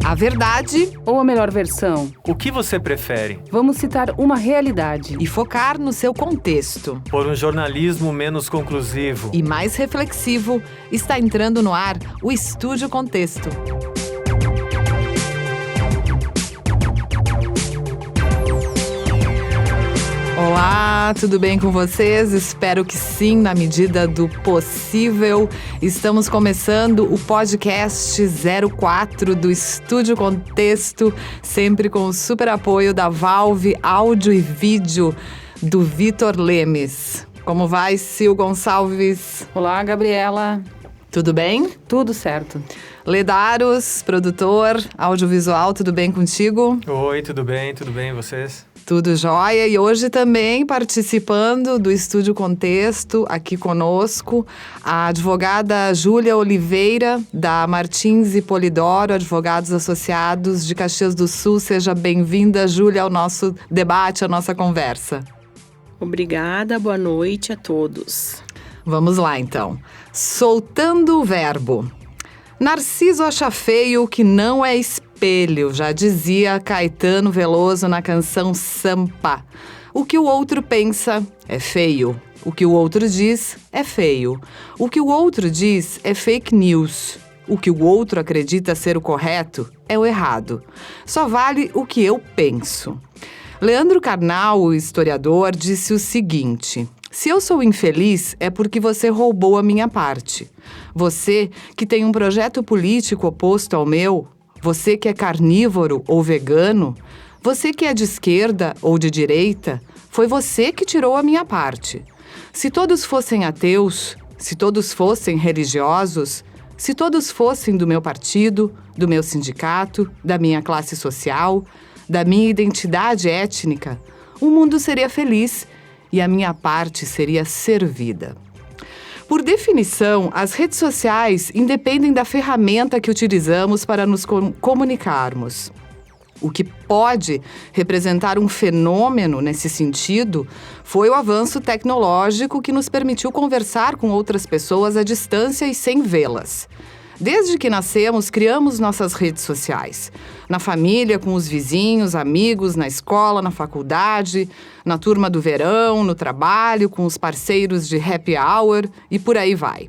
A verdade ou a melhor versão? O que você prefere? Vamos citar uma realidade e focar no seu contexto. Por um jornalismo menos conclusivo e mais reflexivo, está entrando no ar o Estúdio Contexto. Olá, tudo bem com vocês? Espero que sim, na medida do possível. Estamos começando o podcast 04 do Estúdio Contexto, sempre com o super apoio da Valve Áudio e Vídeo, do Vitor Lemes. Como vai, Sil Gonçalves? Olá, Gabriela. Tudo bem? Tudo certo. Ledaros, produtor, audiovisual, tudo bem contigo? Oi, tudo bem, e vocês? Tudo jóia. E hoje também participando do Estúdio Contexto, aqui conosco, a advogada Júlia Oliveira, da Martins e Polidoro, advogados associados de Caxias do Sul. Seja bem-vinda, Júlia, ao nosso debate, à nossa conversa. Obrigada, boa noite a todos. Vamos lá, então. Soltando o verbo. Narciso acha feio o que não é espelho, já dizia Caetano Veloso na canção Sampa. O que o outro pensa é feio. O que o outro diz é feio. O que o outro diz é fake news. O que o outro acredita ser o correto é o errado. Só vale o que eu penso. Leandro Carnal, o historiador, disse o seguinte: se eu sou infeliz, é porque você roubou a minha parte. Você que tem um projeto político oposto ao meu, você que é carnívoro ou vegano, você que é de esquerda ou de direita, foi você que tirou a minha parte. Se todos fossem ateus, se todos fossem religiosos, se todos fossem do meu partido, do meu sindicato, da minha classe social, da minha identidade étnica, o mundo seria feliz e a minha parte seria servida. Por definição, as redes sociais independem da ferramenta que utilizamos para nos comunicarmos. O que pode representar um fenômeno nesse sentido foi o avanço tecnológico que nos permitiu conversar com outras pessoas à distância e sem vê-las. Desde que nascemos, criamos nossas redes sociais. Na família, com os vizinhos, amigos, na escola, na faculdade, na turma do verão, no trabalho, com os parceiros de happy hour e por aí vai.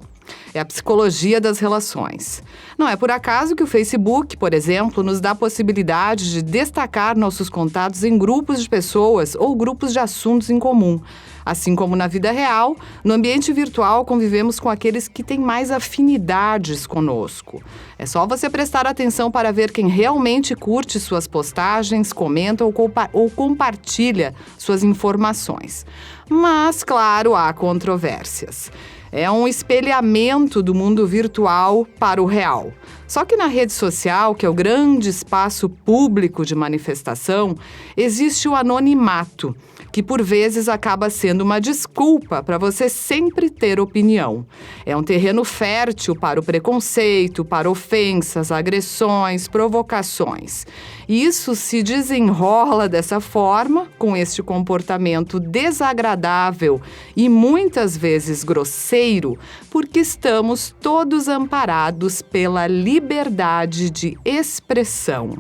É a psicologia das relações. Não é por acaso que o Facebook, por exemplo, nos dá a possibilidade de destacar nossos contatos em grupos de pessoas ou grupos de assuntos em comum. Assim como na vida real, no ambiente virtual convivemos com aqueles que têm mais afinidades conosco. É só você prestar atenção para ver quem realmente curte suas postagens, comenta ou compartilha suas informações. Mas, claro, há controvérsias. É um espelhamento do mundo virtual para o real. Só que na rede social, que é o grande espaço público de manifestação, existe o anonimato, que por vezes acaba sendo uma desculpa para você sempre ter opinião. É um terreno fértil para o preconceito, para ofensas, agressões, provocações. E isso se desenrola dessa forma, com este comportamento desagradável e muitas vezes grosseiro, porque estamos todos amparados pela liberdade de expressão.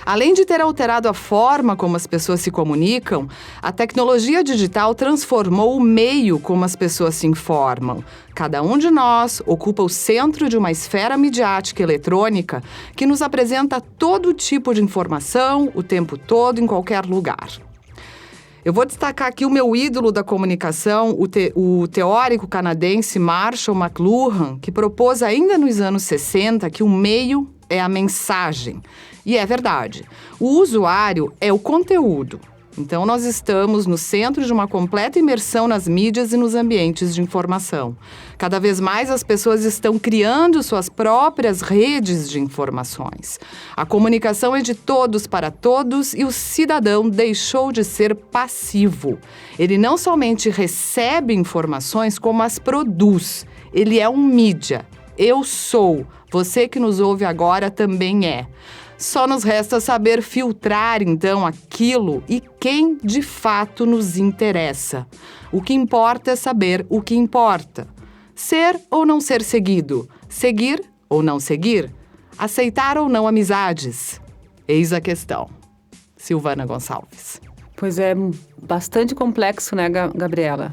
Além de ter alterado a forma como as pessoas se comunicam, a tecnologia digital transformou o meio como as pessoas se informam. Cada um de nós ocupa o centro de uma esfera midiática eletrônica que nos apresenta todo tipo de informação, o tempo todo, em qualquer lugar. Eu vou destacar aqui o meu ídolo da comunicação, o teórico canadense Marshall McLuhan, que propôs ainda nos anos 60 que o meio é a mensagem. E é verdade. O usuário é o conteúdo. Então, nós estamos no centro de uma completa imersão nas mídias e nos ambientes de informação. Cada vez mais as pessoas estão criando suas próprias redes de informações. A comunicação é de todos para todos e o cidadão deixou de ser passivo. Ele não somente recebe informações, como as produz. Ele é um mídia. Eu sou. Você que nos ouve agora também é. Só nos resta saber filtrar, então, aquilo e quem de fato nos interessa. O que importa é saber o que importa. Ser ou não ser seguido? Seguir ou não seguir? Aceitar ou não amizades? Eis a questão. Silvana Gonçalves. Pois é, bastante complexo, né, Gabriela?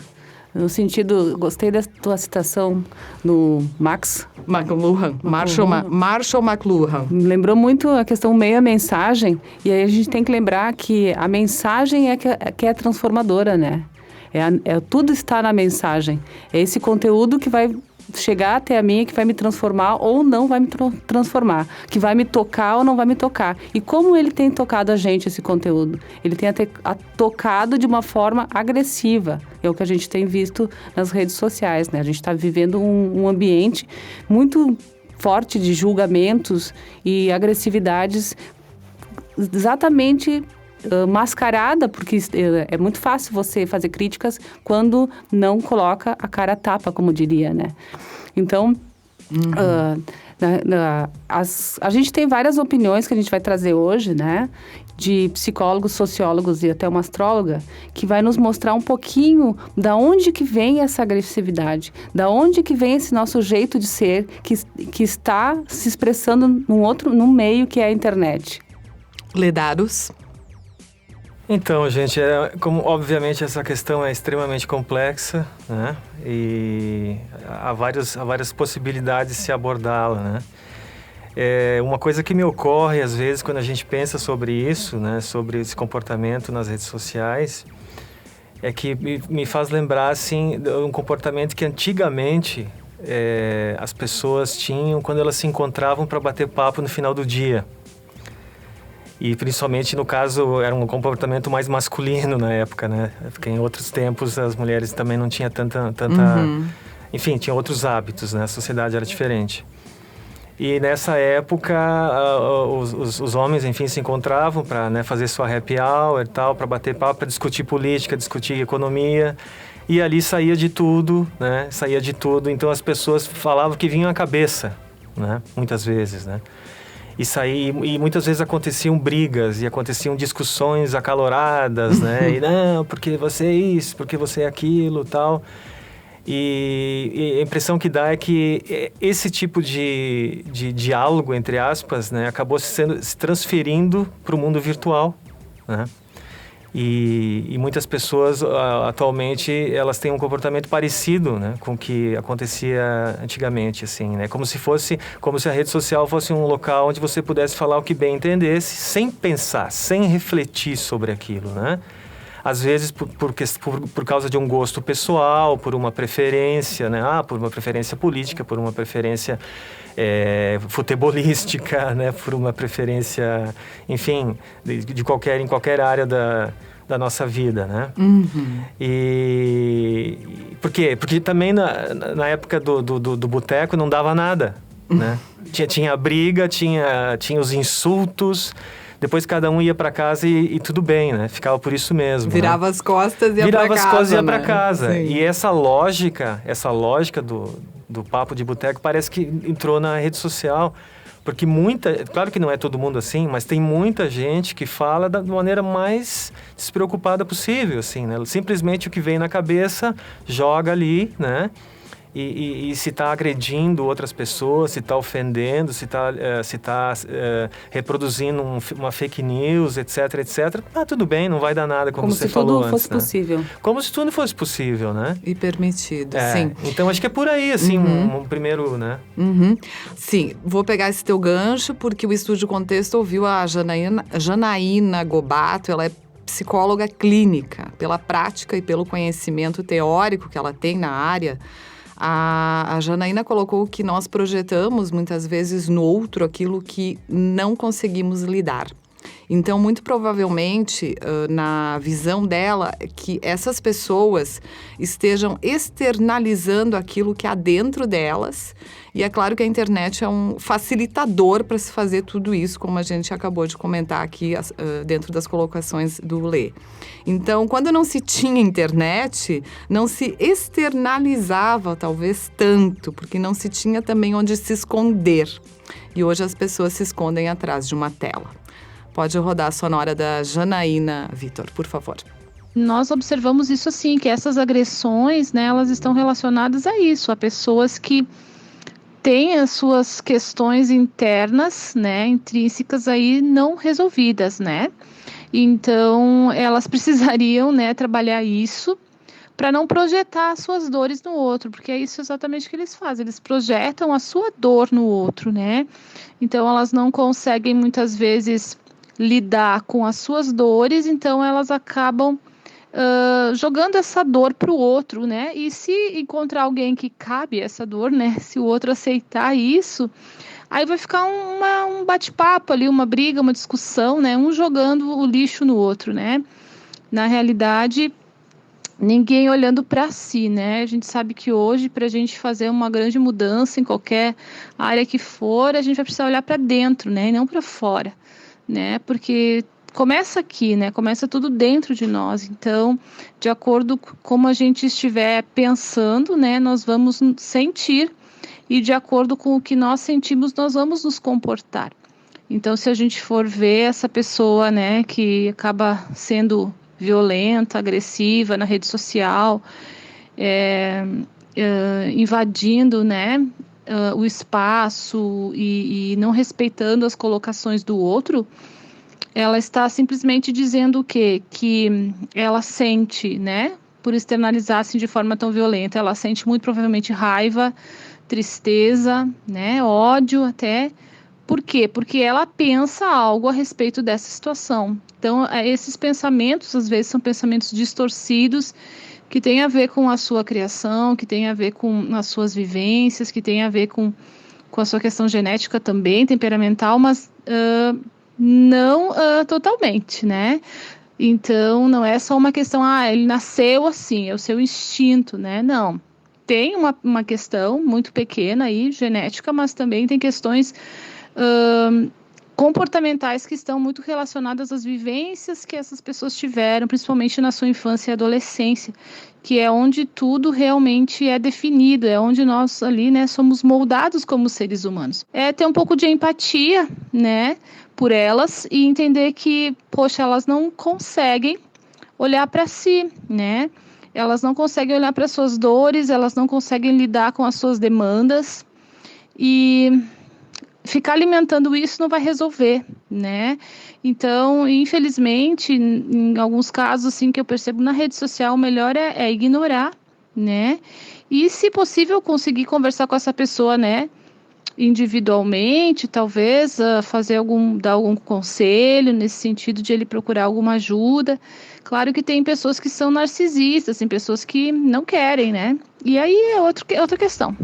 No sentido, gostei da tua citação do Max McLuhan. Marshall McLuhan. Lembrou muito a questão meia-mensagem, e aí a gente tem que lembrar que a mensagem que é transformadora, né? Tudo está na mensagem. É esse conteúdo que vai chegar até a mim, que vai me transformar ou não vai me transformar, que vai me tocar ou não vai me tocar. E como ele tem tocado a gente, esse conteúdo? Ele tem tocado de uma forma agressiva. É o que a gente tem visto nas redes sociais, né? A gente está vivendo um ambiente muito forte de julgamentos e agressividades exatamente mascarada, porque é muito fácil você fazer críticas quando não coloca a cara a tapa, como diria, né? Então, a gente tem várias opiniões que a gente vai trazer hoje, né? De psicólogos, sociólogos e até uma astróloga, que vai nos mostrar um pouquinho da onde que vem essa agressividade, da onde que vem esse nosso jeito de ser, que está se expressando num meio que é a internet. Lê dados. Então, gente, como obviamente essa questão é extremamente complexa, né? E há várias possibilidades de se abordá-la, né? Uma coisa que me ocorre às vezes quando a gente pensa sobre isso, né? Sobre esse comportamento nas redes sociais, é que me faz lembrar, assim, de um comportamento que antigamente as pessoas tinham quando elas se encontravam para bater papo no final do dia. E principalmente no caso era um comportamento mais masculino na época, né? Porque em outros tempos as mulheres também não tinham tanta... Enfim, tinham outros hábitos, né? A sociedade era diferente. E nessa época os homens, enfim, se encontravam para, né, fazer sua happy hour e tal, para bater papo, para discutir política, discutir economia. E ali saía de tudo, né? Saía de tudo. Então as pessoas falavam que vinham à cabeça, né? Muitas vezes, né? E muitas vezes aconteciam brigas e aconteciam discussões acaloradas, né? E não, porque você é isso, porque você é aquilo, tal. E a impressão que dá é que esse tipo de diálogo, entre aspas, né, acabou se transferindo para o mundo virtual, né? E muitas pessoas, atualmente, elas têm um comportamento parecido, né, com o que acontecia antigamente, assim, né? Como se a rede social fosse um local onde você pudesse falar o que bem entendesse, sem pensar, sem refletir sobre aquilo, né? Às vezes por causa de um gosto pessoal, por uma preferência, né? Por uma preferência política, por uma preferência futebolística, né? Por uma preferência, enfim, em qualquer área da nossa vida, né? Uhum. E por quê? Porque também na época do boteco não dava nada, né? Tinha briga, tinha os insultos. Depois cada um ia para casa e tudo bem, né? Ficava por isso mesmo. Virava, né, as costas e ia para casa. Virava as costas e ia para né? casa. Sim. E essa lógica do papo de boteco parece que entrou na rede social. Porque claro que não é todo mundo assim, mas tem muita gente que fala da maneira mais despreocupada possível, assim, né? Simplesmente o que vem na cabeça, joga ali, né? E se está agredindo outras pessoas, se está ofendendo, se está reproduzindo uma fake news, etc. Tudo bem, não vai dar nada, como você falou antes. Como se tudo fosse possível. Como se tudo fosse possível, né? E permitido, sim. Então, acho que é por aí, assim, um primeiro, né? Uhum. Sim, vou pegar esse teu gancho, porque o Estúdio Contexto ouviu a Janaína Gobato, ela é psicóloga clínica, pela prática e pelo conhecimento teórico que ela tem na área. A Janaína colocou que nós projetamos muitas vezes no outro aquilo que não conseguimos lidar. Então, muito provavelmente, na visão dela, que essas pessoas estejam externalizando aquilo que há dentro delas. E é claro que a internet é um facilitador para se fazer tudo isso, como a gente acabou de comentar aqui dentro das colocações do Lê. Então, quando não se tinha internet, não se externalizava talvez tanto, porque não se tinha também onde se esconder. E hoje as pessoas se escondem atrás de uma tela. Pode rodar a sonora da Janaína, Vitor, por favor. Nós observamos isso assim, que essas agressões, né, elas estão relacionadas a isso, a pessoas que tem as suas questões internas, né, intrínsecas aí não resolvidas, né? Então, elas precisariam, né, trabalhar isso para não projetar as suas dores no outro, porque é isso exatamente que eles fazem, eles projetam a sua dor no outro, né? Então, elas não conseguem muitas vezes lidar com as suas dores, então elas acabam jogando essa dor para o outro, né? E se encontrar alguém que cabe essa dor, né? Se o outro aceitar isso, aí vai ficar um bate-papo ali, uma briga, uma discussão, né? Um jogando o lixo no outro, né? Na realidade, ninguém olhando para si, né? A gente sabe que hoje, para a gente fazer uma grande mudança em qualquer área que for, a gente vai precisar olhar para dentro, né? E não para fora, né? Porque começa aqui, né? Começa tudo dentro de nós. Então, de acordo com como a gente estiver pensando, né? Nós vamos sentir e de acordo com o que nós sentimos, nós vamos nos comportar. Então, se a gente for ver essa pessoa, né? Que acaba sendo violenta, agressiva na rede social, invadindo, né? O espaço e não respeitando as colocações do outro, ela está simplesmente dizendo o quê? Que ela sente, né? Por externalizar assim de forma tão violenta, ela sente muito provavelmente raiva, tristeza, né? Ódio até. Por quê? Porque ela pensa algo a respeito dessa situação. Então, esses pensamentos, às vezes, são pensamentos distorcidos, que têm a ver com a sua criação, que têm a ver com as suas vivências, que têm a ver com a sua questão genética também, temperamental, mas não totalmente, né? Então, não é só uma questão, ele nasceu assim, é o seu instinto, né? Não. Tem uma questão muito pequena aí, genética, mas também tem questões comportamentais que estão muito relacionadas às vivências que essas pessoas tiveram, principalmente na sua infância e adolescência, que é onde tudo realmente é definido, é onde nós ali, né, somos moldados como seres humanos. É ter um pouco de empatia, né, por elas e entender que, poxa, elas não conseguem olhar para si, né? Elas não conseguem olhar para suas dores, elas não conseguem lidar com as suas demandas e ficar alimentando isso não vai resolver, né? Então, infelizmente, em alguns casos assim que eu percebo na rede social, o melhor é ignorar, né? E, se possível, conseguir conversar com essa pessoa, né? Individualmente, talvez dar algum conselho nesse sentido de ele procurar alguma ajuda. Claro que tem pessoas que são narcisistas, tem pessoas que não querem, né? E aí é outra questão.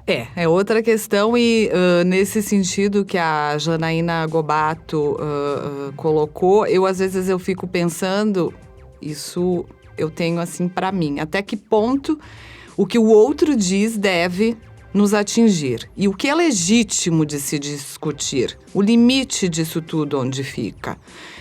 É outra questão e nesse sentido que a Janaína Gobato colocou, às vezes eu fico pensando, isso eu tenho assim para mim, até que ponto o que o outro diz deve nos atingir e o que é legítimo de se discutir, o limite disso tudo onde fica.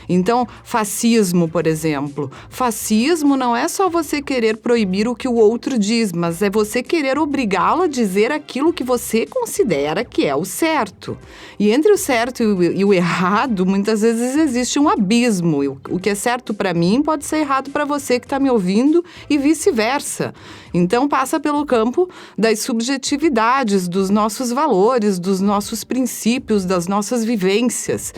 Então, fascismo, por exemplo. Fascismo não é só você querer proibir o que o outro diz, mas é você querer obrigá-lo a dizer aquilo que você considera que é o certo. E entre o certo e o errado, muitas vezes existe um abismo. O que é certo para mim pode ser errado para você que está me ouvindo e vice-versa. Então, passa pelo campo das subjetividades, dos nossos valores, dos nossos princípios, das nossas vivências.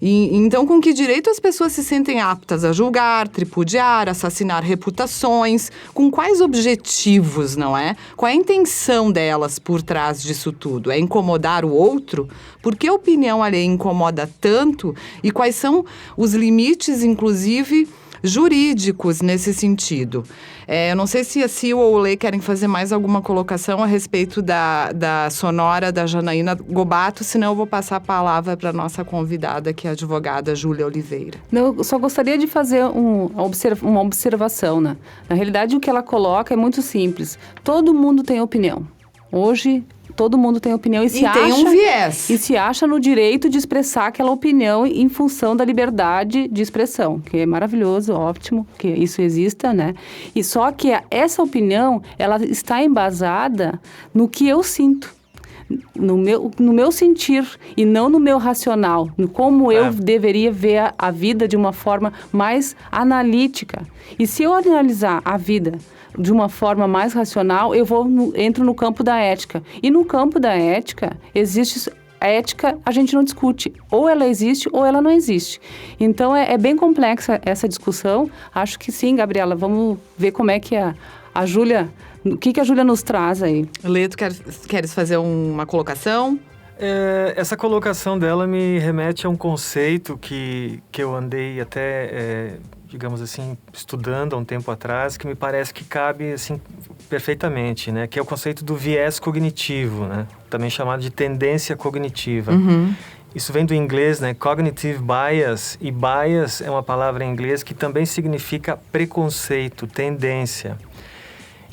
Então, com que direito as pessoas se sentem aptas a julgar, tripudiar, assassinar reputações? Com quais objetivos, não é? Qual é a intenção delas por trás disso tudo? É incomodar o outro? Por que a opinião alheia incomoda tanto? E quais são os limites, inclusive, jurídicos nesse sentido? Eu não sei se a Sil ou o Lê querem fazer mais alguma colocação a respeito da sonora da Janaína Gobato, senão eu vou passar a palavra para a nossa convidada, que é a advogada Júlia Oliveira. Não, eu só gostaria de fazer uma observação, né? Na realidade, o que ela coloca é muito simples. Todo mundo tem opinião. Hoje, todo mundo tem opinião e tem um viés. E se acha no direito de expressar aquela opinião em função da liberdade de expressão, que é maravilhoso, ótimo que isso exista, né? E só que essa opinião, ela está embasada no que eu sinto. no meu sentir e não no meu racional, no como eu deveria ver a vida de uma forma mais analítica. E se eu analisar a vida de uma forma mais racional, eu entro no campo da ética. E no campo da ética, a ética a gente não discute. Ou ela existe ou ela não existe. Então, é bem complexa essa discussão. Acho que sim, Gabriela. Vamos ver como é que a Júlia... O que a Júlia nos traz aí? Lê, tu queres fazer uma colocação? Essa colocação dela me remete a um conceito que eu andei até, digamos assim, estudando há um tempo atrás, que me parece que cabe assim, perfeitamente, né? Que é o conceito do viés cognitivo, né? Também chamado de tendência cognitiva. Uhum. Isso vem do inglês, né? Cognitive bias, e bias é uma palavra em inglês que também significa preconceito, tendência.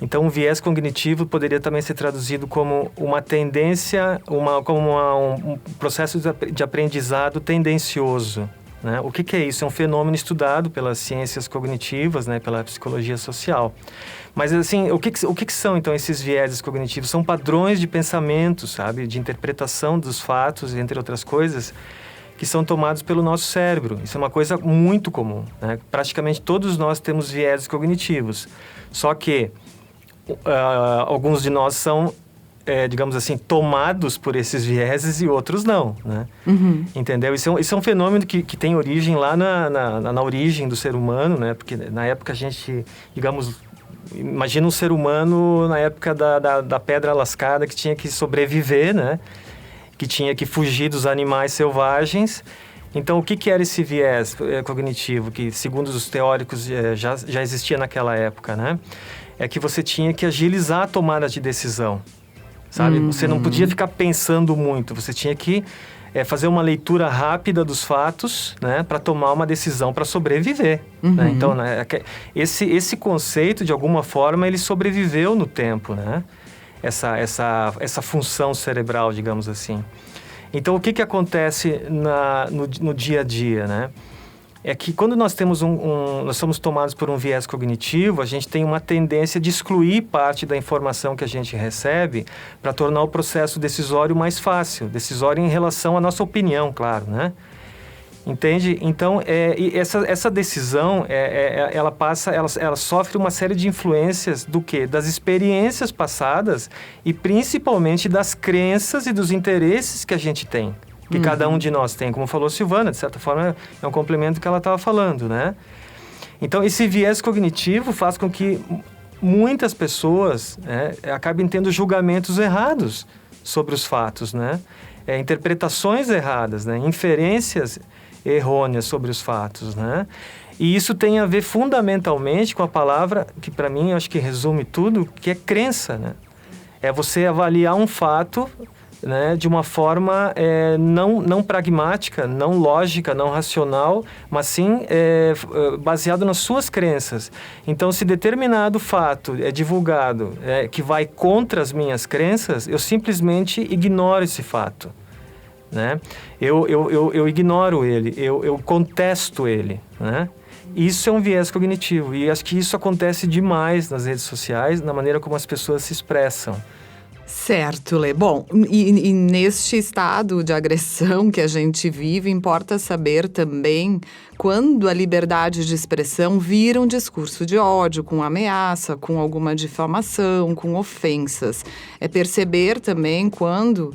Então, o viés cognitivo poderia também ser traduzido como uma tendência, um processo de aprendizado tendencioso, né? O que é isso? É um fenômeno estudado pelas ciências cognitivas, né? Pela psicologia social. Mas, assim, o que são, então, esses vieses cognitivos? São padrões de pensamento, sabe? De interpretação dos fatos, entre outras coisas, que são tomados pelo nosso cérebro. Isso é uma coisa muito comum, né? Praticamente todos nós temos vieses cognitivos. Só que alguns de nós são, digamos assim, tomados por esses vieses e outros não, né? Uhum. Entendeu? Isso é um fenômeno que tem origem lá na origem do ser humano, né? Porque na época a gente, digamos, imagina um ser humano na época da pedra lascada que tinha que sobreviver, né? Que tinha que fugir dos animais selvagens. Então, o que era esse viés cognitivo que, segundo os teóricos, já existia naquela época, né? É que você tinha que agilizar a tomada de decisão, sabe? Você não podia ficar pensando muito, você tinha que fazer uma leitura rápida dos fatos, né? Para tomar uma decisão para sobreviver, né? Então, né, esse conceito, de alguma forma, ele sobreviveu no tempo, né? Essa função cerebral, digamos assim. Então, o que acontece no dia a dia, né? É que quando nós temos nós somos tomados por um viés cognitivo, a gente tem uma tendência de excluir parte da informação que a gente recebe para tornar o processo decisório mais fácil. Decisório em relação à nossa opinião, claro, né? Entende? Então, essa decisão, ela sofre uma série de influências do quê? Das experiências passadas e principalmente das crenças e dos interesses que a gente tem. Que cada um de nós tem, como falou Silvana, de certa forma é um complemento que ela estava falando, né? Então, esse viés cognitivo faz com que muitas pessoas acabem tendo julgamentos errados sobre os fatos, né? Interpretações erradas, né? Inferências errôneas sobre os fatos, né? E isso tem a ver fundamentalmente com a palavra que, para mim, eu acho que resume tudo, que é crença, né? É você avaliar um fato, né, de uma forma não pragmática, não lógica, não racional, mas sim baseado nas suas crenças. Então, se determinado fato é divulgado que vai contra as minhas crenças, eu simplesmente ignoro esse fato, né? Eu ignoro ele, eu contesto ele, né? Isso é um viés cognitivo e acho que isso acontece demais nas redes sociais, na maneira como as pessoas se expressam. Certo, Lê. Bom, e neste estado de agressão que a gente vive, importa saber também quando a liberdade de expressão vira um discurso de ódio, com ameaça, com alguma difamação, com ofensas. É perceber também quando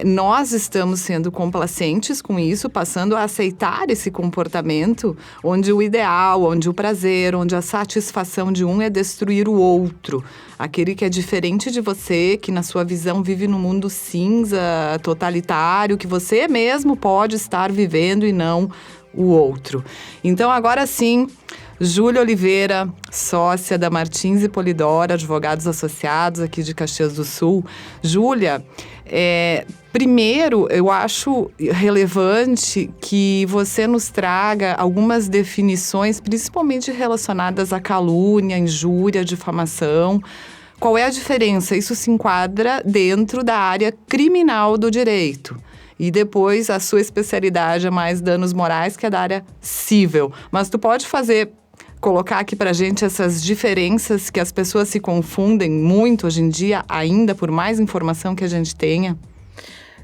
nós estamos sendo complacentes com isso, passando a aceitar esse comportamento, onde o ideal, onde o prazer, onde a satisfação de um é destruir o outro. Aquele que é diferente de você, que na sua visão vive num mundo cinza, totalitário, que você mesmo pode estar vivendo e não o outro. Então, agora sim, Júlia Oliveira, sócia da Martins e Polidoro, advogados associados aqui de Caxias do Sul. Júlia, primeiro, eu acho relevante que você nos traga algumas definições, principalmente relacionadas à calúnia, injúria, difamação. Qual é a diferença? Isso se enquadra dentro da área criminal do direito. E depois a sua especialidade é mais danos morais, que é da área civil. Mas tu pode fazer colocar aqui pra gente essas diferenças que as pessoas se confundem muito hoje em dia, ainda por mais informação que a gente tenha?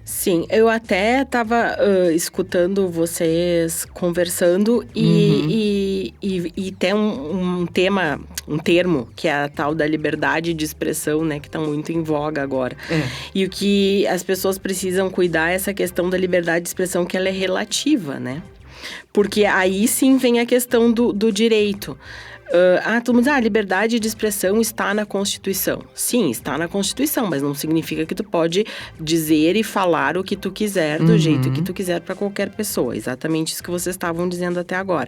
Sim, eu até estava escutando vocês conversando e tem um termo que é a tal da liberdade de expressão, né, que está muito em voga agora. E o que as pessoas precisam cuidar é essa questão da liberdade de expressão, que ela é relativa, né? Porque aí sim vem a questão do direito. Todo mundo diz, a liberdade de expressão está na Constituição. Sim, está na Constituição, mas não significa que tu pode dizer e falar o que tu quiser, do jeito que tu quiser para qualquer pessoa. Exatamente isso que vocês estavam dizendo até agora.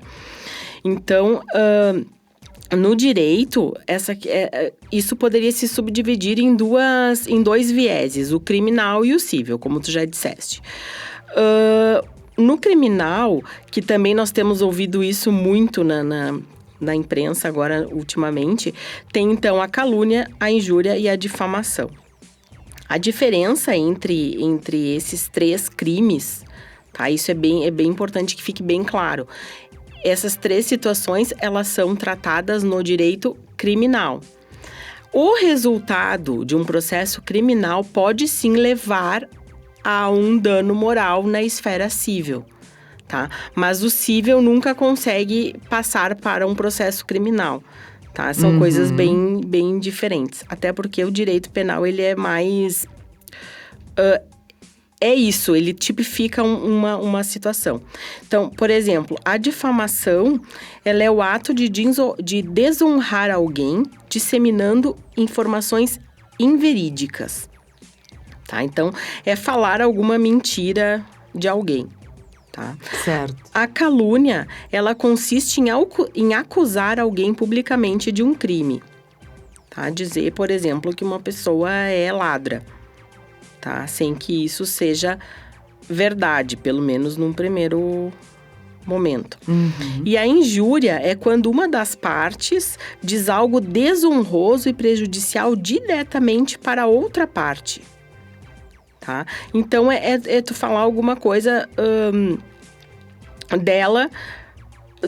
Então, no direito, isso poderia se subdividir em dois vieses, o criminal e o cível, como tu já disseste. No criminal, que também nós temos ouvido isso muito na imprensa agora, ultimamente, tem então a calúnia, a injúria e a difamação. A diferença entre esses 3 crimes, tá? Isso é bem importante que fique bem claro. Essas 3 situações, elas são tratadas no direito criminal. O resultado de um processo criminal pode sim levar a um dano moral na esfera civil. Tá? Mas o cível nunca consegue passar para um processo criminal, tá? São coisas bem, bem diferentes. Até porque o direito penal, ele é mais... ele tipifica uma situação. Então, por exemplo, a difamação, ela é o ato de desonrar alguém disseminando informações inverídicas, tá? Então, é falar alguma mentira de alguém. Tá? Certo. A calúnia, ela consiste em acusar alguém publicamente de um crime. Tá? Dizer, por exemplo, que uma pessoa é ladra. Tá? Sem que isso seja verdade, pelo menos num primeiro momento. E a injúria é quando uma das partes diz algo desonroso e prejudicial diretamente para outra parte. Tá? Então, é tu falar alguma coisa dela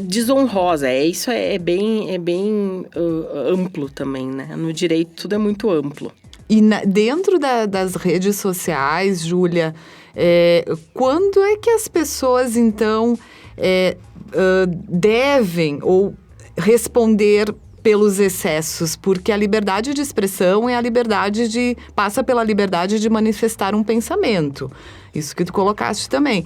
desonrosa. Isso é bem amplo também, né? No direito, tudo é muito amplo. E dentro das redes sociais, Júlia, quando é que as pessoas, então, devem ou responder pelos excessos, porque a liberdade de expressão é a liberdade passa pela liberdade de manifestar um pensamento. Isso que tu colocaste também.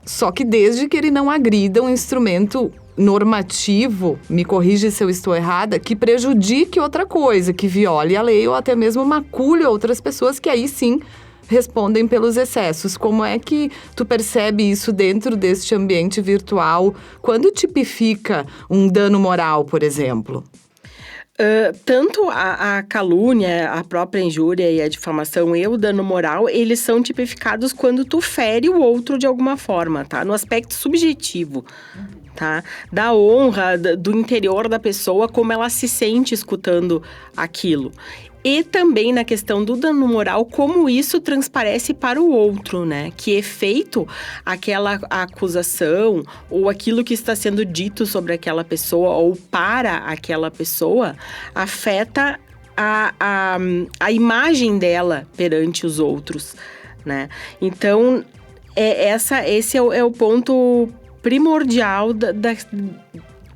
Só que desde que ele não agrida um instrumento normativo, me corrige se eu estou errada, que prejudique outra coisa, que viole a lei ou até mesmo macule outras pessoas, que aí sim respondem pelos excessos. Como é que tu percebe isso dentro deste ambiente virtual? Quando tipifica um dano moral, por exemplo? Tanto a calúnia, a própria injúria e a difamação e o dano moral, eles são tipificados quando tu fere o outro de alguma forma, tá? No aspecto subjetivo, tá? Da honra, do interior da pessoa, como ela se sente escutando aquilo. E também na questão do dano moral, como isso transparece para o outro, né? Que efeito aquela acusação ou aquilo que está sendo dito sobre aquela pessoa ou para aquela pessoa afeta a imagem dela perante os outros, né? Então, esse é o ponto primordial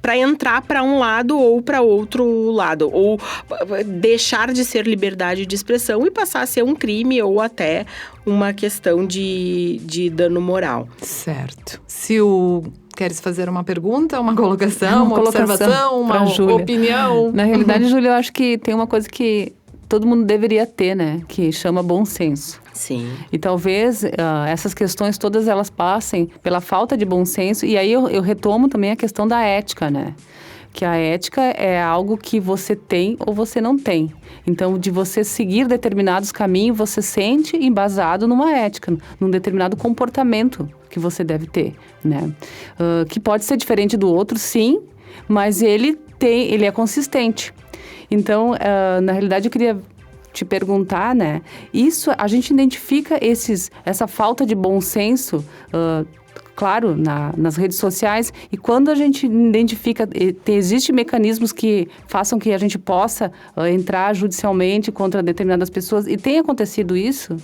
para entrar para um lado ou para outro lado, ou deixar de ser liberdade de expressão e passar a ser um crime ou até uma questão de dano moral. Certo. Queres fazer uma pergunta, uma colocação, uma observação, uma opinião? Na realidade, Júlia, eu acho que tem uma coisa que todo mundo deveria ter, né? Que chama bom senso. Sim. E talvez essas questões todas elas passem pela falta de bom senso. E aí eu retomo também a questão da ética, né? Que a ética é algo que você tem ou você não tem. Então, de você seguir determinados caminhos, você sente embasado numa ética, num determinado comportamento que você deve ter, né? Que pode ser diferente do outro, sim, mas ele é consistente. Então, na realidade, eu queria te perguntar, né? A gente identifica essa falta de bom senso, claro, nas redes sociais. E quando a gente identifica, existem mecanismos que façam que a gente possa entrar judicialmente contra determinadas pessoas. E tem acontecido isso?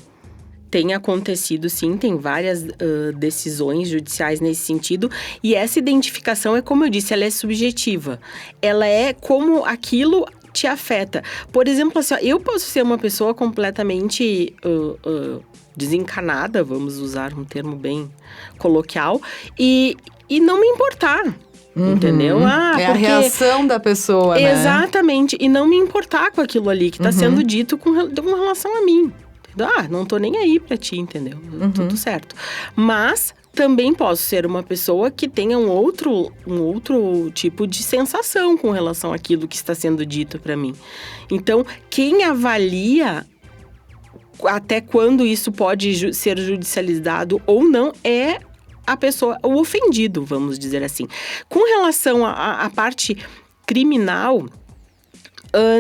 Tem acontecido, sim, tem várias decisões judiciais nesse sentido. E essa identificação, como eu disse, ela é subjetiva. Ela é como aquilo te afeta. Por exemplo, assim, eu posso ser uma pessoa completamente desencanada, vamos usar um termo bem coloquial, e não me importar. Entendeu? É a reação da pessoa, né? Exatamente. E não me importar com aquilo ali que está sendo dito com relação a mim. Não tô nem aí pra ti, entendeu? Tudo certo. Mas também posso ser uma pessoa que tenha um outro tipo de sensação com relação àquilo que está sendo dito pra mim. Então, quem avalia até quando isso pode ser judicializado ou não é a pessoa, o ofendido, vamos dizer assim. Com relação à parte criminal,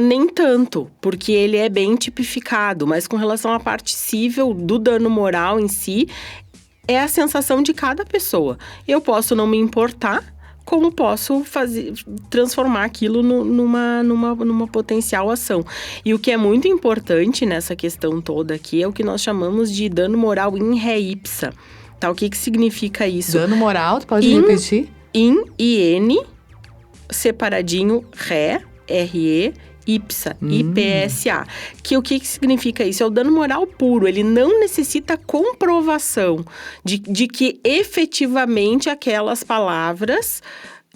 nem tanto, porque ele é bem tipificado. Mas com relação à parte civil do dano moral em si, é a sensação de cada pessoa. Eu posso não me importar, como posso transformar aquilo numa potencial ação. E o que é muito importante nessa questão toda aqui é o que nós chamamos de dano moral in re ipsa. Tá? O que significa isso? Dano moral, tu pode repetir? In, separadinho, re, R-E, IPSA, IPSA. O que significa isso? É o dano moral puro. Ele não necessita comprovação de que efetivamente aquelas palavras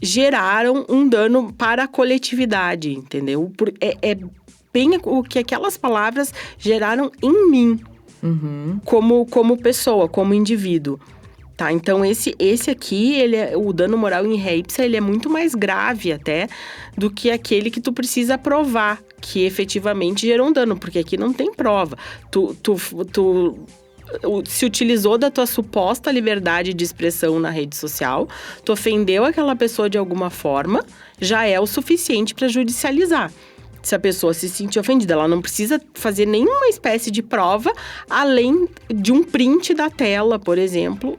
geraram um dano para a coletividade, entendeu? É bem o que aquelas palavras geraram em mim, como pessoa, como indivíduo. Tá, então esse aqui, o dano moral in re ipsa, ele é muito mais grave até do que aquele que tu precisa provar que efetivamente gerou um dano, porque aqui não tem prova. Tu se utilizou da tua suposta liberdade de expressão na rede social, tu ofendeu aquela pessoa de alguma forma, já é o suficiente para judicializar. Se a pessoa se sentir ofendida, ela não precisa fazer nenhuma espécie de prova, além de um print da tela, por exemplo,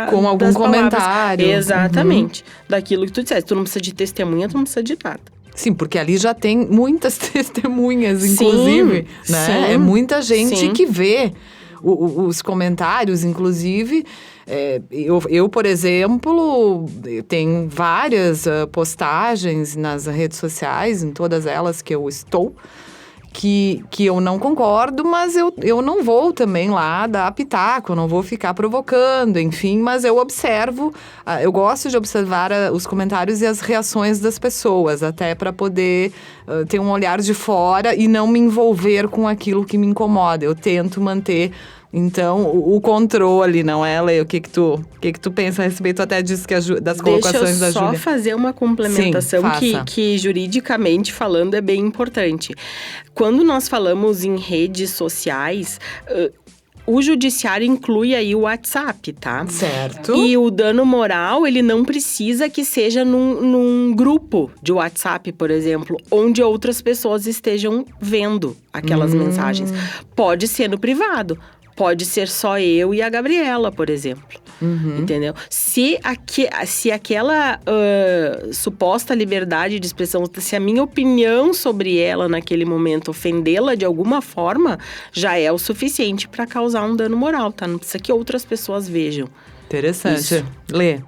com algum comentário. Exatamente. Daquilo que tu disseste. Tu não precisa de testemunha, tu não precisa de nada. Sim, porque ali já tem muitas testemunhas, inclusive, né? Sim, é muita gente que vê os comentários, inclusive. Eu, por exemplo, tenho várias postagens nas redes sociais, em todas elas que eu estou, que eu não concordo, mas eu não vou também lá dar pitaco, eu não vou ficar provocando, enfim, mas eu observo, eu gosto de observar os comentários e as reações das pessoas, até para poder ter um olhar de fora e não me envolver com aquilo que me incomoda. Eu tento manter, então, o controle, não é, Lê? O que tu pensa a respeito até disso, das colocações da Júlia? Deixa eu só fazer uma complementação. Sim, que juridicamente falando é bem importante. Quando nós falamos em redes sociais, o judiciário inclui aí o WhatsApp, tá? Certo. E o dano moral, ele não precisa que seja num grupo de WhatsApp, por exemplo, onde outras pessoas estejam vendo aquelas mensagens. Pode ser no privado. Pode ser só eu e a Gabriela, por exemplo. Entendeu? Se aquela suposta liberdade de expressão, se a minha opinião sobre ela naquele momento ofendê-la de alguma forma, já é o suficiente para causar um dano moral, tá? Não precisa que outras pessoas vejam. Interessante. Isso. Lê.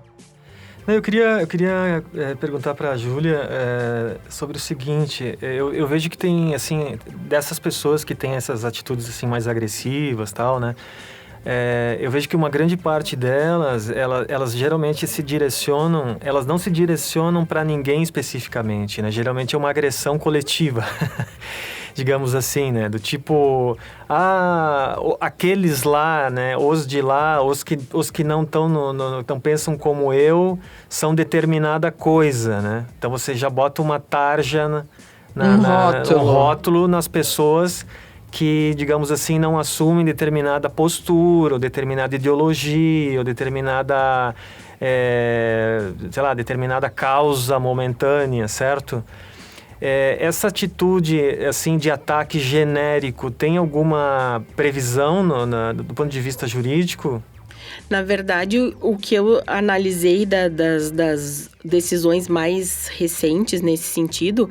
Eu queria perguntar para a Júlia sobre o seguinte. Eu vejo que tem, assim, dessas pessoas que têm essas atitudes assim, mais agressivas, tal, né? Eu vejo que uma grande parte delas, elas geralmente elas não se direcionam para ninguém especificamente, né? Geralmente é uma agressão coletiva. Digamos assim, né? Do tipo, aqueles lá, né? Os de lá, os que não não pensam como eu, são determinada coisa, né? Então você já bota uma tarja, um rótulo nas pessoas que, digamos assim, não assumem determinada postura, ou determinada ideologia, ou determinada, determinada causa momentânea, certo? Essa atitude, assim, de ataque genérico, tem alguma previsão do ponto de vista jurídico? Na verdade, o que eu analisei das decisões mais recentes nesse sentido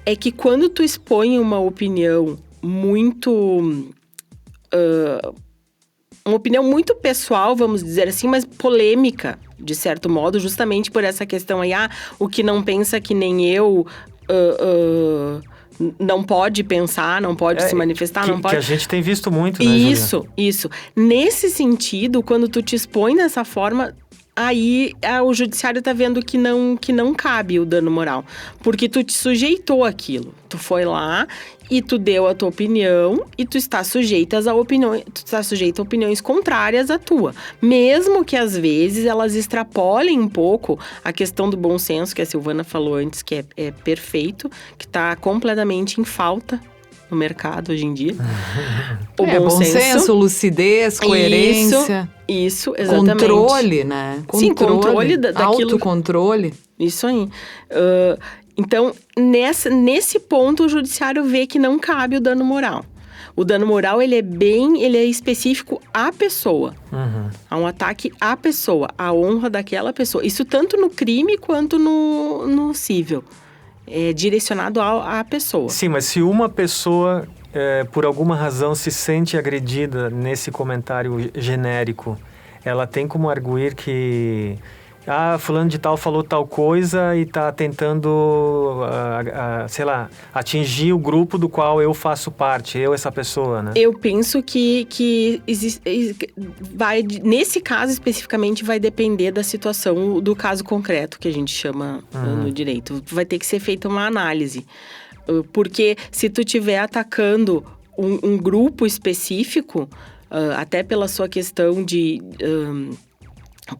é que quando tu expõe uma opinião muito pessoal, vamos dizer assim, mas polêmica, de certo modo, justamente por essa questão aí, o que não pensa que nem eu não pode pensar, não pode se manifestar, não pode... Que a gente tem visto muito, né, Julia? Isso. Nesse sentido, quando tu te expõe dessa forma... Aí o judiciário tá vendo que não cabe o dano moral. Porque tu te sujeitou àquilo. Tu foi lá e tu deu a tua opinião e tu está sujeita a opiniões contrárias à tua. Mesmo que às vezes elas extrapolem um pouco a questão do bom senso, que a Silvana falou antes, que é perfeito, que está completamente em falta no mercado hoje em dia. O bom senso, lucidez, coerência. Isso, exatamente. Controle, né? Sim, controle daquilo. Autocontrole. Isso aí. Então, nesse ponto, o judiciário vê que não cabe o dano moral. O dano moral, ele é específico à pessoa. Há um ataque à pessoa, à honra daquela pessoa. Isso tanto no crime quanto no cível. É direcionado à pessoa. Sim, mas se uma pessoa, por alguma razão, se sente agredida nesse comentário genérico, ela tem como arguir que fulano de tal falou tal coisa e está tentando, sei lá, atingir o grupo do qual eu faço parte, essa pessoa, né? Eu penso que nesse caso especificamente, vai depender da situação, do caso concreto que a gente chama no direito. Vai ter que ser feita uma análise. Porque se tu estiver atacando um grupo específico, até pela sua questão de...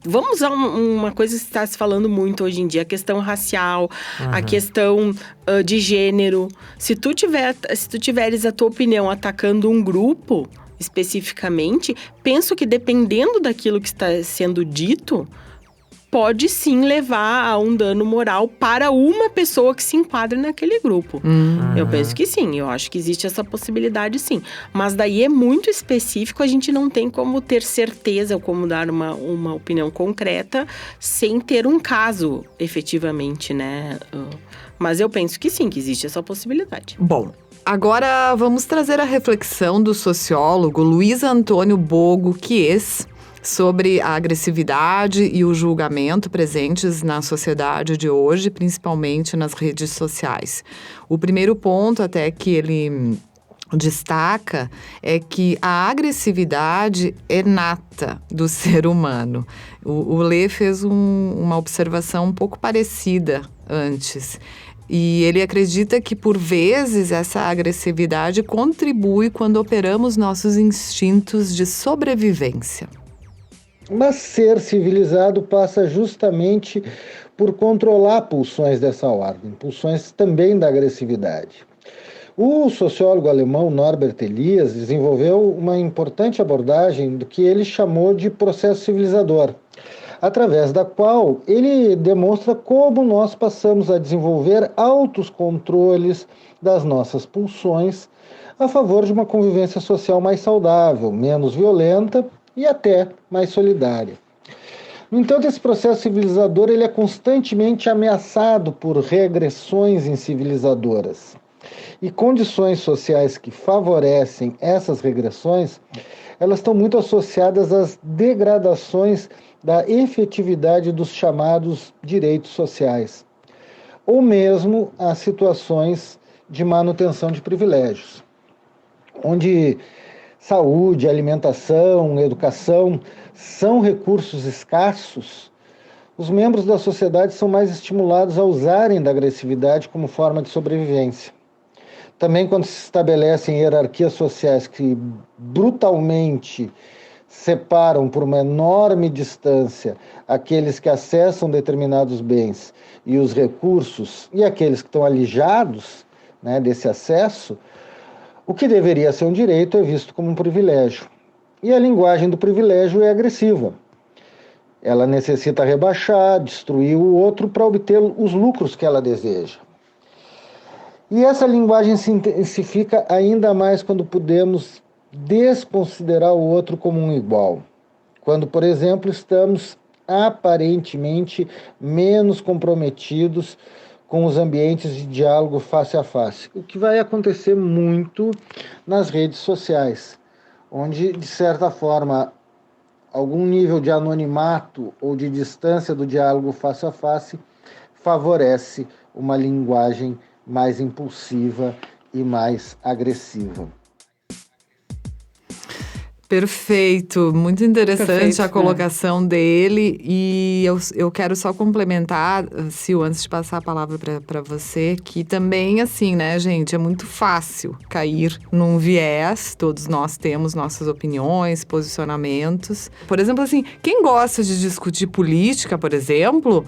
Vamos usar uma coisa que está se falando muito hoje em dia, a questão racial, a questão de gênero. Se tu tiveres a tua opinião atacando um grupo especificamente, penso que dependendo daquilo que está sendo dito, pode sim levar a um dano moral para uma pessoa que se enquadra naquele grupo. Eu penso que sim, eu acho que existe essa possibilidade sim. Mas daí é muito específico, a gente não tem como ter certeza ou como dar uma opinião concreta sem ter um caso efetivamente, né? Mas eu penso que sim, que existe essa possibilidade. Bom, agora vamos trazer a reflexão do sociólogo Luiz Antônio Bogo Chies sobre a agressividade e o julgamento presentes na sociedade de hoje, principalmente nas redes sociais. O primeiro ponto até que ele destaca é que a agressividade é nata do ser humano. O Lê fez uma observação um pouco parecida antes. E ele acredita que, por vezes, essa agressividade contribui quando operamos nossos instintos de sobrevivência. Mas ser civilizado passa justamente por controlar pulsões dessa ordem, pulsões também da agressividade. O sociólogo alemão Norbert Elias desenvolveu uma importante abordagem do que ele chamou de processo civilizador, através da qual ele demonstra como nós passamos a desenvolver altos controles das nossas pulsões a favor de uma convivência social mais saudável, menos violenta e até mais solidária. No entanto, esse processo civilizador ele é constantemente ameaçado por regressões incivilizadoras. E condições sociais que favorecem essas regressões, elas estão muito associadas às degradações da efetividade dos chamados direitos sociais, ou mesmo a situações de manutenção de privilégios, onde saúde, alimentação, educação são recursos escassos. Os membros da sociedade são mais estimulados a usarem da agressividade como forma de sobrevivência. Também quando se estabelecem hierarquias sociais que brutalmente separam por uma enorme distância aqueles que acessam determinados bens e os recursos e aqueles que estão alijados, né, desse acesso, o que deveria ser um direito é visto como um privilégio. E a linguagem do privilégio é agressiva. Ela necessita rebaixar, destruir o outro para obter os lucros que ela deseja. E essa linguagem se intensifica ainda mais quando podemos desconsiderar o outro como um igual, quando, por exemplo, estamos aparentemente menos comprometidos com os ambientes de diálogo face a face, o que vai acontecer muito nas redes sociais, onde, de certa forma, algum nível de anonimato ou de distância do diálogo face a face favorece uma linguagem mais impulsiva e mais agressiva. Perfeito, muito interessante Perfeito, a colocação dele. E eu quero só complementar, Sil, antes de passar a palavra para você, que também, assim, né, gente, é muito fácil cair num viés. Todos nós temos nossas opiniões, posicionamentos. Por exemplo, assim, quem gosta de discutir política, por exemplo,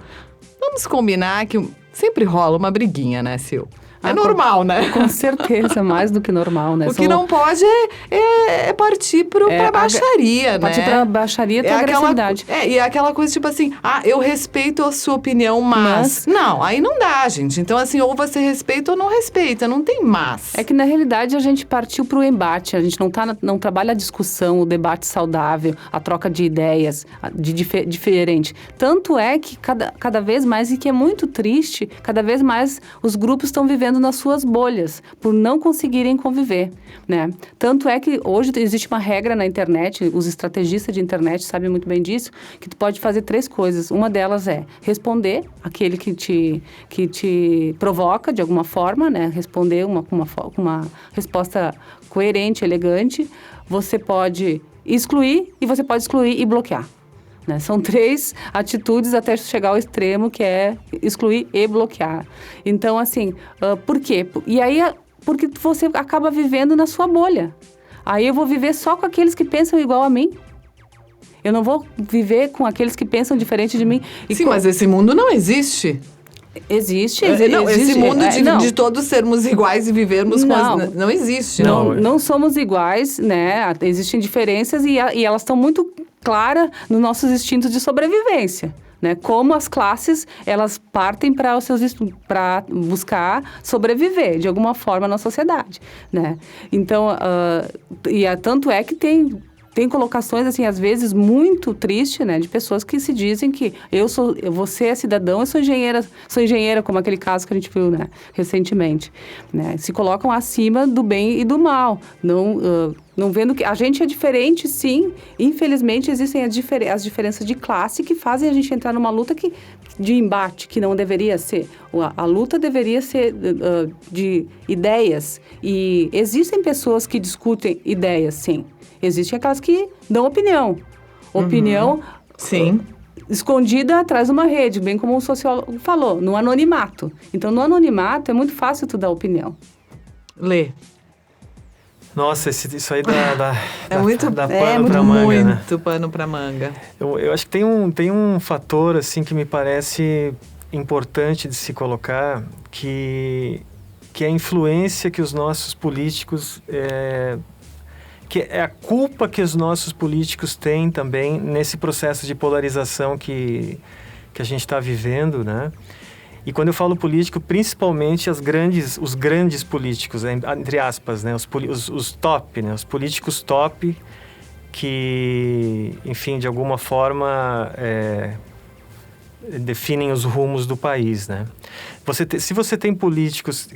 vamos combinar que sempre rola uma briguinha, né, Sil? É normal, né? Com certeza, mais do que normal, né? O que não pode é partir pra baixaria, né? Partir pra baixaria tem agressividade. E é aquela coisa tipo assim, eu respeito a sua opinião, mas... Não, aí não dá, gente. Então, assim, ou você respeita ou não respeita, não tem mas. É que, na realidade, a gente partiu pro embate. A gente não trabalha a discussão, o debate saudável, a troca de ideias, diferente. Tanto é que cada vez mais, e que é muito triste, cada vez mais os grupos estão vivendo nas suas bolhas, por não conseguirem conviver, né? Tanto é que hoje existe uma regra na internet, os estrategistas de internet sabem muito bem disso, que tu pode fazer 3 coisas. Uma delas é responder aquele que te provoca de alguma forma, né? Responder uma resposta coerente, elegante. Você pode excluir e você pode excluir e bloquear. Né? São 3 atitudes até chegar ao extremo, que é excluir e bloquear. Então, assim, por quê? E aí, porque você acaba vivendo na sua bolha. Aí eu vou viver só com aqueles que pensam igual a mim. Eu não vou viver com aqueles que pensam diferente de mim. Sim, mas esse mundo não existe. Existe. Esse mundo de todos sermos iguais e vivermos não existe. Não somos iguais, né? Existem diferenças e elas estão muito claras nos nossos instintos de sobrevivência. Né? Como as classes, elas partem para buscar sobreviver de alguma forma na sociedade, né? Então, tanto é que tem colocações, assim, às vezes muito tristes, né? De pessoas que se dizem que você é cidadão, eu sou engenheira, como aquele caso que a gente viu, né? Recentemente, né? Se colocam acima do bem e do mal, não vendo que a gente é diferente, sim. Infelizmente, existem as diferenças de classe que fazem a gente entrar numa luta de embate, que não deveria ser. A luta deveria ser de ideias. E existem pessoas que discutem ideias, sim. Existem aquelas que dão opinião. Opinião sim. Escondida atrás de uma rede, bem como o sociólogo falou, no anonimato. Então, no anonimato, é muito fácil tu dar opinião. Lê. Nossa, isso aí dá pano pra manga, né? Muito pano pra manga. Eu acho que tem um fator, assim, que me parece importante de se colocar, que é a influência que os nossos políticos... que é a culpa que os nossos políticos têm também nesse processo de polarização que a gente está vivendo, né? E quando eu falo político, principalmente os grandes políticos, entre aspas, né? Os top, né? Os políticos top que, enfim, de alguma forma definem os rumos do país, né? Se você tem políticos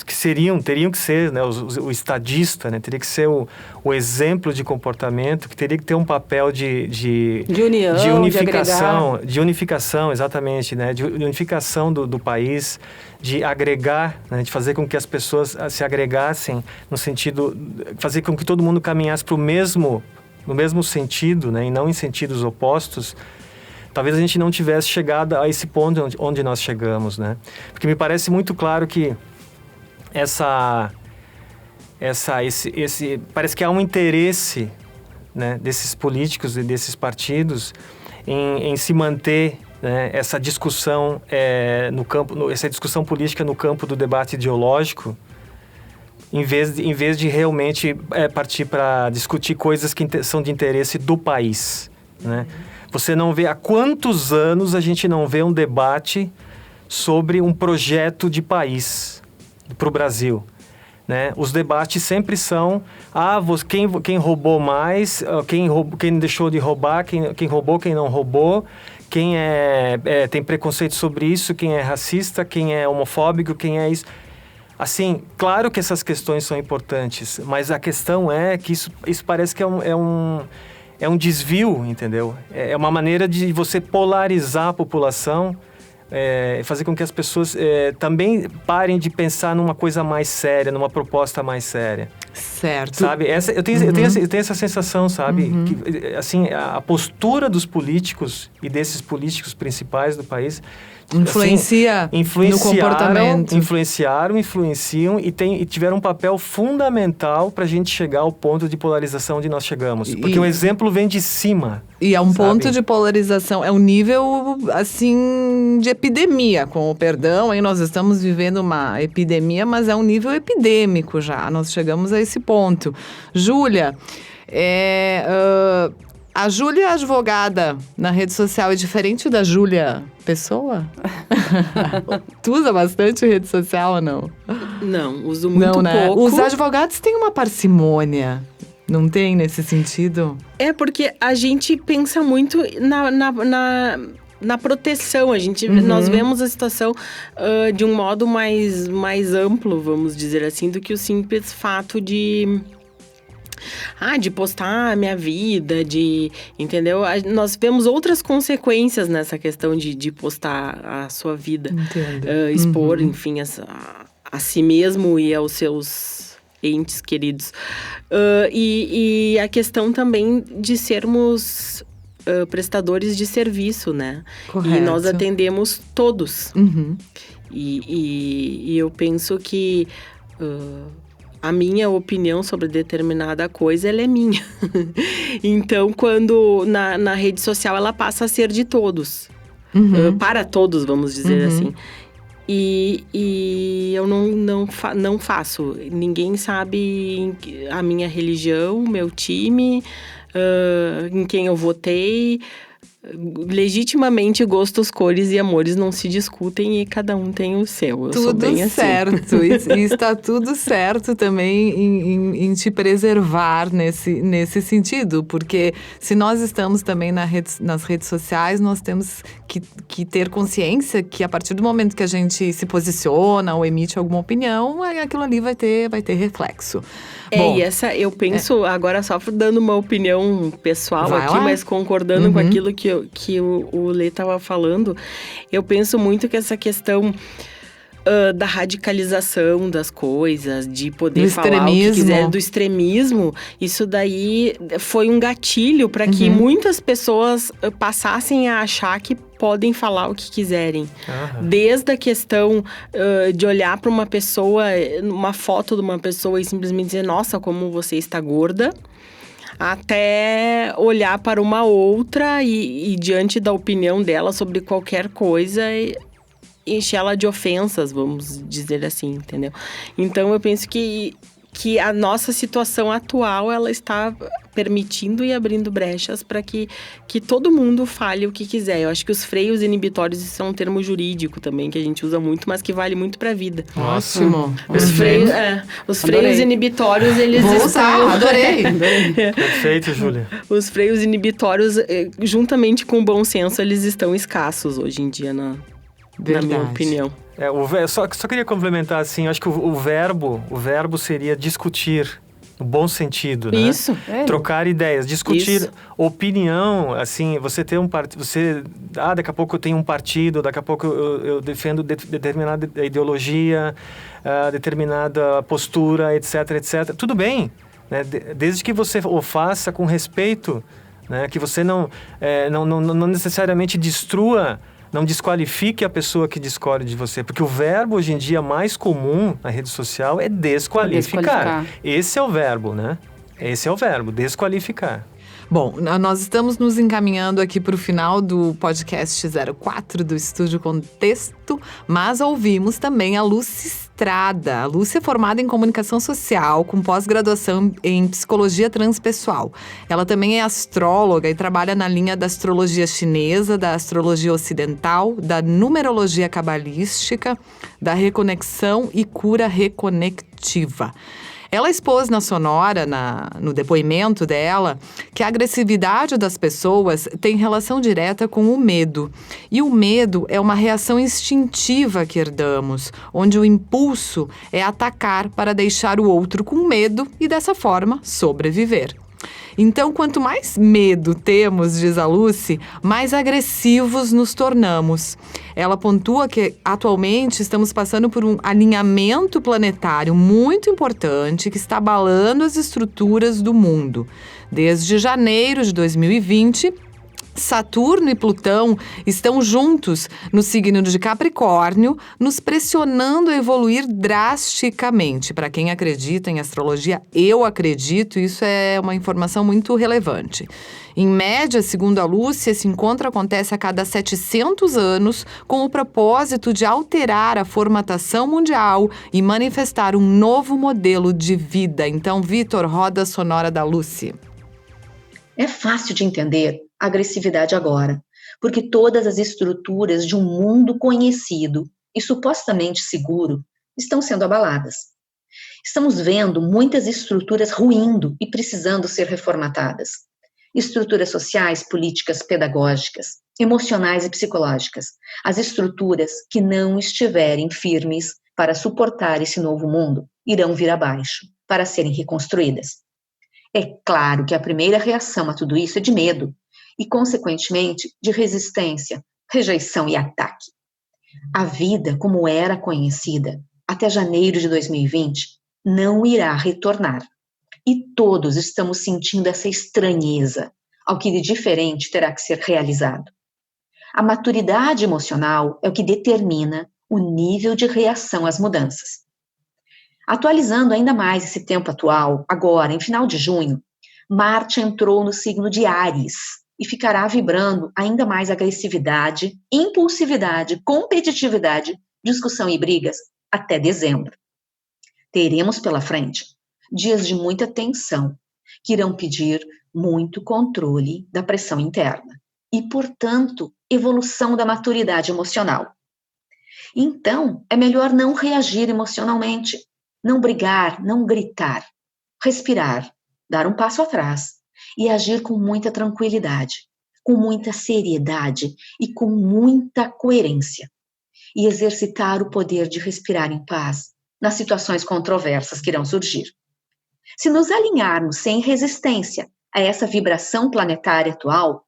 que teriam que ser, né, o estadista, né, teria que ser o exemplo de comportamento, que teria que ter um papel de união, de unificação, de unificação, exatamente, né, de unificação do país, de agregar, né, de fazer com que as pessoas se agregassem no sentido, fazer com que todo mundo caminhasse no mesmo sentido, né, e não em sentidos opostos. Talvez a gente não tivesse chegado a esse ponto onde nós chegamos, né? Porque me parece muito claro que parece que há um interesse, né, desses políticos e desses partidos em se manter, né, essa discussão essa discussão política no campo do debate ideológico, em vez de realmente partir para discutir coisas que são de interesse do país, né? Você não vê, há quantos anos a gente não vê um debate sobre um projeto de país para o Brasil? né? Os debates sempre são quem roubou mais, quem deixou de roubar, quem roubou, quem não roubou, quem tem preconceito sobre isso, quem é racista, quem é homofóbico, quem é isso. Assim, claro que essas questões são importantes, mas a questão é que isso parece que é um desvio, entendeu? É uma maneira de você polarizar a população, fazer com que as pessoas também parem de pensar numa coisa mais séria, numa proposta mais séria. Certo. Sabe? Eu tenho essa sensação, sabe? Que, assim, a postura dos políticos e desses políticos principais do país... Influenciam no comportamento. Influenciam e tiveram um papel fundamental para a gente chegar ao ponto de polarização onde nós chegamos. Porque o exemplo vem de cima. E é um ponto de polarização, é um nível, assim, de epidemia, com o perdão. Aí nós estamos vivendo uma epidemia, mas é um nível epidêmico já. Nós chegamos a esse ponto. Júlia, a Júlia advogada na rede social é diferente da Júlia pessoa? Tu usa bastante rede social ou não? Não, uso muito né? pouco. Os advogados têm uma parcimônia, não tem nesse sentido? É porque a gente pensa muito na proteção. Nós vemos a situação de um modo mais amplo, vamos dizer assim, do que o simples fato de postar a minha vida, entendeu? Nós vemos outras consequências nessa questão de postar a sua vida. Entendo. Expor, enfim, a si mesmo e aos seus entes queridos. E a questão também de sermos prestadores de serviço, né? Correto. E nós atendemos todos. E eu penso que... a minha opinião sobre determinada coisa, ela é minha. Então, quando na rede social, ela passa a ser de todos. Para todos, vamos dizer assim. E eu não faço. Ninguém sabe a minha religião, meu time, em quem eu votei. Legitimamente, gostos, cores e amores não se discutem e cada um tem o seu. Eu sou bem assim. Certo. E está tudo certo também em te preservar nesse sentido. Porque se nós estamos também nas redes sociais, nós temos que ter consciência que a partir do momento que a gente se posiciona ou emite alguma opinião, aquilo ali vai ter reflexo. Bom, e essa, eu penso, agora só dando uma opinião pessoal aqui, lá. mas concordando com aquilo que o Lê estava falando, eu penso muito que essa questão da radicalização das coisas, de poder falar o que quiser, do extremismo, isso daí foi um gatilho para que muitas pessoas passassem a achar que podem falar o que quiserem. Desde a questão de olhar para uma pessoa, uma foto de uma pessoa e simplesmente dizer, nossa, como você está gorda, até olhar para uma outra e diante da opinião dela sobre qualquer coisa, encher ela de ofensas, vamos dizer assim, entendeu? Então, eu penso que a nossa situação atual, ela está permitindo e abrindo brechas para que todo mundo fale o que quiser. Eu acho que os freios inibitórios, isso é um termo jurídico também, que a gente usa muito, mas que vale muito para a vida. Ótimo. Os freios inibitórios, eles Vou usar, adorei. Perfeito, Júlia. Os freios inibitórios, juntamente com o bom senso, eles estão escassos hoje em dia, na minha opinião. Só queria complementar, assim, eu acho que o verbo seria discutir, no bom sentido, né? Isso. Trocar ideias, discutir Isso. opinião, assim, você ter um partido, daqui a pouco eu tenho um partido, daqui a pouco eu defendo determinada ideologia, determinada postura, etc, etc. Tudo bem, né? Desde que você o faça com respeito, né? Que você não necessariamente não desqualifique a pessoa que discorde de você. Porque o verbo, hoje em dia, mais comum na rede social é desqualificar. Esse é o verbo, né? Esse é o verbo, desqualificar. Bom, nós estamos nos encaminhando aqui para o final do podcast 04 do Estúdio Contexto, mas ouvimos também a Lucy estrada. A Lúcia é formada em comunicação social, com pós-graduação em psicologia transpessoal. Ela também é astróloga e trabalha na linha da astrologia chinesa, da astrologia ocidental, da numerologia cabalística, da reconexão e cura reconectiva. Ela expôs na Sonora, no depoimento dela, que a agressividade das pessoas tem relação direta com o medo. E o medo é uma reação instintiva que herdamos, onde o impulso é atacar para deixar o outro com medo e, dessa forma, sobreviver. Então, quanto mais medo temos, diz a Lucy, mais agressivos nos tornamos. Ela pontua que, atualmente, estamos passando por um alinhamento planetário muito importante que está abalando as estruturas do mundo. Desde janeiro de 2020, Saturno e Plutão estão juntos no signo de Capricórnio, nos pressionando a evoluir drasticamente. Para quem acredita em astrologia, eu acredito, isso é uma informação muito relevante. Em média, segundo a Lúcia, esse encontro acontece a cada 700 anos com o propósito de alterar a formatação mundial e manifestar um novo modelo de vida. Então, Vitor, roda a sonora da Lucy. É fácil de entender a agressividade agora, porque todas as estruturas de um mundo conhecido e supostamente seguro estão sendo abaladas. Estamos vendo muitas estruturas ruindo e precisando ser reformatadas. Estruturas sociais, políticas, pedagógicas, emocionais e psicológicas. As estruturas que não estiverem firmes para suportar esse novo mundo irão vir abaixo para serem reconstruídas. É claro que a primeira reação a tudo isso é de medo e, consequentemente, de resistência, rejeição e ataque. A vida, como era conhecida até janeiro de 2020, não irá retornar. E todos estamos sentindo essa estranheza ao que de diferente terá que ser realizado. A maturidade emocional é o que determina o nível de reação às mudanças. Atualizando ainda mais esse tempo atual, agora, em final de junho, Marte entrou no signo de Áries e ficará vibrando ainda mais agressividade, impulsividade, competitividade, discussão e brigas até dezembro. Teremos pela frente dias de muita tensão, que irão pedir muito controle da pressão interna e, portanto, evolução da maturidade emocional. Então, é melhor não reagir emocionalmente, não brigar, não gritar, respirar, dar um passo atrás e agir com muita tranquilidade, com muita seriedade e com muita coerência. E exercitar o poder de respirar em paz nas situações controversas que irão surgir. Se nos alinharmos sem resistência a essa vibração planetária atual,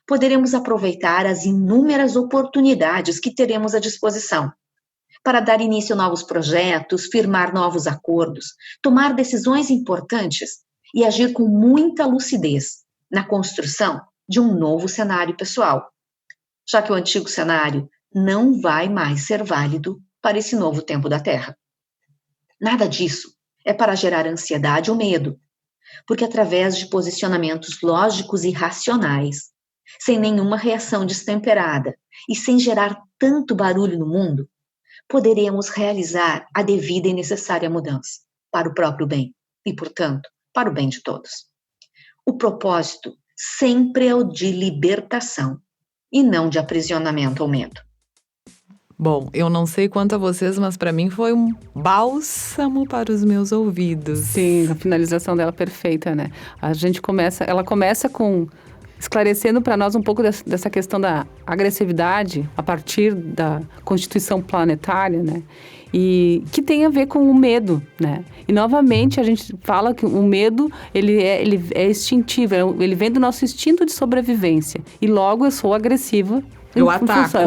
poderemos aproveitar as inúmeras oportunidades que teremos à disposição para dar início a novos projetos, firmar novos acordos, tomar decisões importantes e agir com muita lucidez na construção de um novo cenário pessoal, já que o antigo cenário não vai mais ser válido para esse novo tempo da Terra. Nada disso é para gerar ansiedade ou medo, porque através de posicionamentos lógicos e racionais, sem nenhuma reação destemperada e sem gerar tanto barulho no mundo, poderemos realizar a devida e necessária mudança para o próprio bem e, portanto, para o bem de todos. O propósito sempre é o de libertação e não de aprisionamento ou medo. Bom, eu não sei quanto a vocês, mas para mim foi um bálsamo para os meus ouvidos. Sim, a finalização dela é perfeita, né? Ela começa com esclarecendo para nós um pouco dessa questão da agressividade a partir da constituição planetária, né? E que tem a ver com o medo, né? E novamente a gente fala que o medo ele é instintivo, ele vem do nosso instinto de sobrevivência. E logo eu sou agressiva.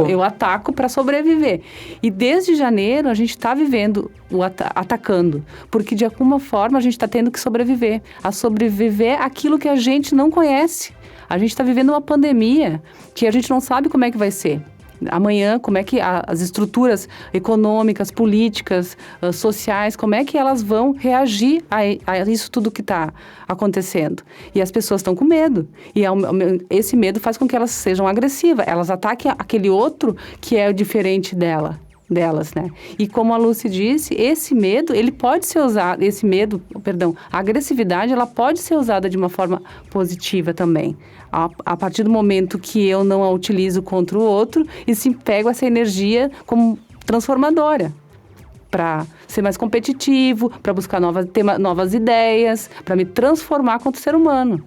Eu ataco para sobreviver. E desde janeiro a gente está vivendo atacando, porque de alguma forma a gente está tendo que sobreviver. A sobreviver aquilo que a gente não conhece. A gente está vivendo uma pandemia que a gente não sabe como é que vai ser. Amanhã, como é que as estruturas econômicas, políticas, sociais, como é que elas vão reagir a isso tudo que está acontecendo. E as pessoas estão com medo. E esse medo faz com que elas sejam agressivas. Elas ataquem aquele outro que é diferente dela. delas, né? E como a Lucy disse, esse medo, ele pode ser usado, a agressividade, ela pode ser usada de uma forma positiva também. A partir do momento que eu não a utilizo contra o outro e sim pego essa energia como transformadora para ser mais competitivo, para buscar ter novas ideias, para me transformar quanto ser humano.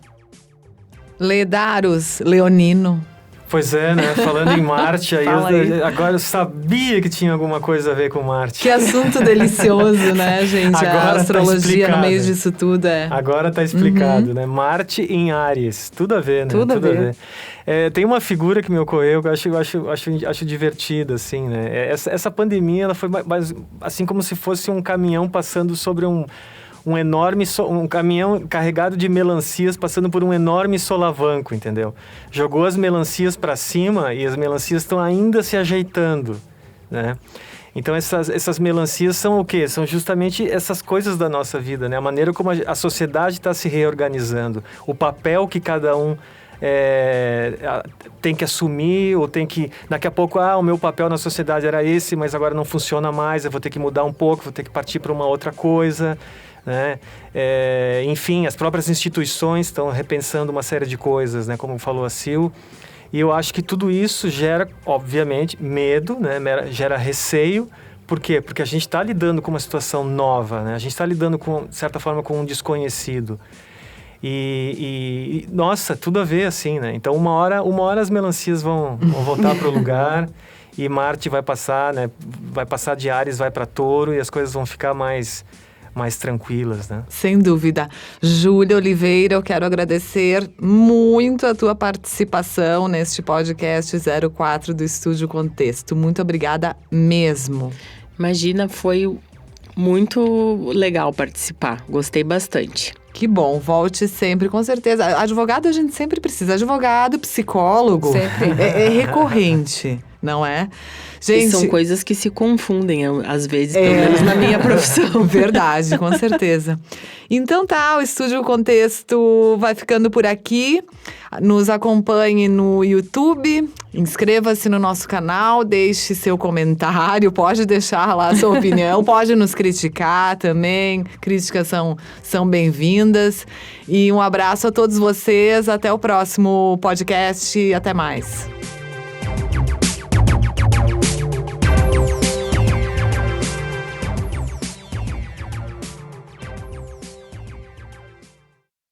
Ledaros, leonino. Pois é, né? Falando em Marte, agora eu sabia que tinha alguma coisa a ver com Marte. Que assunto delicioso, né, gente? Agora a astrologia tá no meio disso tudo Agora tá explicado, né? Marte em Áries. Tudo a ver, né? Tudo a ver. Tem uma figura que me ocorreu que eu acho divertida, assim, né? Essa pandemia, ela foi mais, assim como se fosse um caminhão passando sobre um caminhão carregado de melancias passando por um enorme solavanco, entendeu? Jogou as melancias para cima e as melancias estão ainda se ajeitando, né? Então, essas melancias são o quê? São justamente essas coisas da nossa vida, né? A maneira como a sociedade está se reorganizando, o papel que cada um tem que assumir, ou tem que... Daqui a pouco, o meu papel na sociedade era esse, mas agora não funciona mais, eu vou ter que mudar um pouco, vou ter que partir para uma outra coisa, né? Enfim, as próprias instituições estão repensando uma série de coisas, né? Como falou a Sil. E eu acho que tudo isso gera, obviamente, medo, né? Gera receio. Por quê? Porque a gente está lidando com uma situação nova, né? A gente está lidando, de certa forma, com um desconhecido. E nossa, tudo a ver, assim, né? Então, uma hora as melancias vão voltar para o lugar e Marte vai passar, né? Vai passar de Áries, vai para Touro e as coisas vão ficar mais tranquilas, né? Sem dúvida. Júlia Oliveira, eu quero agradecer muito a tua participação neste podcast 04 do Estúdio Contexto. Muito obrigada mesmo. Imagina, foi muito legal participar. Gostei bastante. Que bom, volte sempre, com certeza. Advogado a gente sempre precisa. Advogado, psicólogo, sempre. É recorrente, não é? Gente, e são coisas que se confundem, às vezes, pelo menos na minha profissão. Verdade, com certeza. Então tá, o Estúdio Contexto vai ficando por aqui. Nos acompanhe no YouTube, inscreva-se no nosso canal, deixe seu comentário, pode deixar lá a sua opinião, pode nos criticar também, críticas são bem-vindas. E um abraço a todos vocês, até o próximo podcast, até mais.